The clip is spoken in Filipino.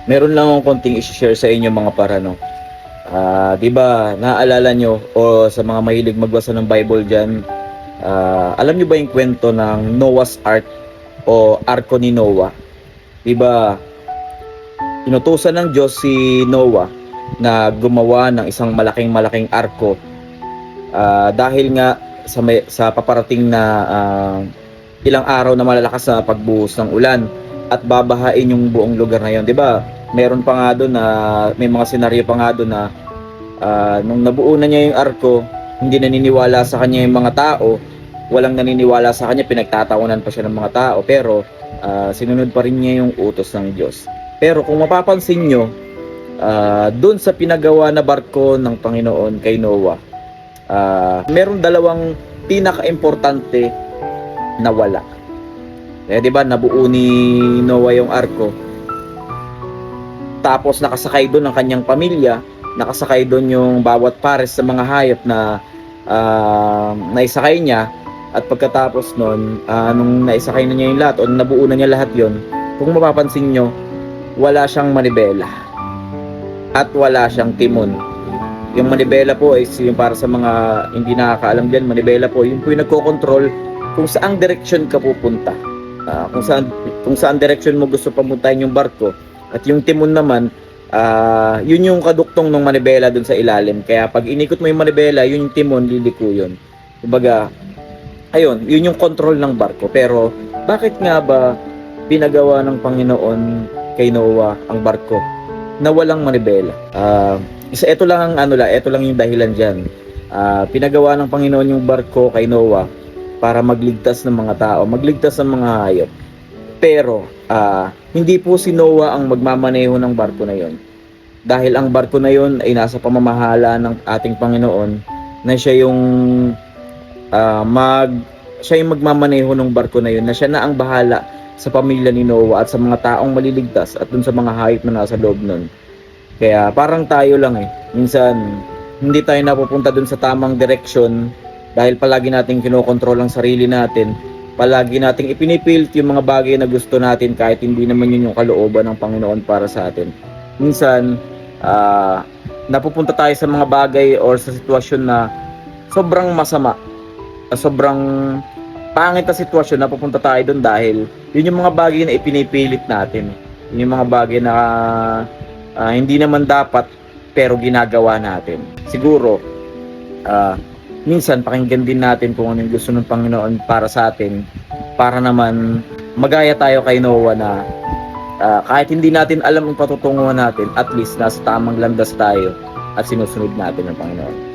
Meron lang akong konting i-share sa inyo mga parano. 'Di ba, naaalala nyo o sa mga mahilig magbasa ng Bible diyan, alam nyo ba yung kwento ng Noah's Ark o Arko ni Noah? 'Di ba, inutusan ng Diyos si Noah na gumawa ng isang malaking arko dahil nga sa paparating na ilang araw na malalakas na pagbuhos ng ulan at babahain yung buong lugar na yon, 'di ba? Meron pa nga doon na may mga senaryo pa nga doon na nung nabuo na niya yung arko, hindi naniniwala sa kanya yung mga tao, walang naniniwala sa kanya, pinagtatawanan pa siya ng mga tao, pero sinunod pa rin niya yung utos ng Diyos. Pero kung mapapansin nyo, doon sa pinagawa na barko ng Panginoon kay Noah, meron dalawang pinaka-importante na wala. Eh, 'di ba, nabuo ni Noah yung arko. Tapos nakasakay doon ang kanyang pamilya, nakasakay doon yung bawat pares sa mga hayop na naisakay niya. At pagkatapos noon, nung naisakay na niya yung lahat o nabuo na niya lahat yon, kung mapapansin nyo, wala siyang manibela at wala siyang timon. Yung manibela po is yung para sa mga hindi nakakaalam dyan, manibela po yung nagko-control kung saang direksyon ka pupunta, kung saan direksyon mo gusto pamuntahin yung barko. At yung timon naman, yun yung kaduktong ng manibela dun sa ilalim. Kaya pag inikot mo yung manibela, yun yung timon, liliko yun. Kumbaga, ayun, yun yung control ng barko. Pero bakit nga ba pinagawa ng Panginoon kay Noah ang barko na walang manibela? Ito lang yung dahilan diyan. Pinagawa ng Panginoon yung barko kay Noah para magligtas ng mga tao, magligtas ng mga hayop. Pero hindi po si Noah ang magmamaneho ng barko na yon. Dahil ang barko na yon ay nasa pamamahala ng ating Panginoon, na siya yung magmamaneho ng barko na yun, na siya na ang bahala sa pamilya ni Noah at sa mga taong maliligtas at dun sa mga hayop na nasa loob nun. Kaya parang tayo lang minsan hindi tayo napupunta dun sa tamang direksyon dahil palagi nating kinokontrol ang sarili natin, palagi nating ipinipilit yung mga bagay na gusto natin kahit hindi naman yun yung kalooban ng Panginoon para sa atin. Minsan napupunta tayo sa mga bagay or sa sitwasyon na sobrang masama, sobrang pangit na sitwasyon, na pupunta tayo doon dahil yun yung mga bagay na ipinipilit natin. Yun yung mga bagay na hindi naman dapat pero ginagawa natin. Siguro minsan pakinggan din natin kung ano yung gusto ng Panginoon para sa atin, para naman magaya tayo kay Noah na kahit hindi natin alam ang patutunguhan natin, at least nasa tamang landas tayo at sinusunod natin ng Panginoon.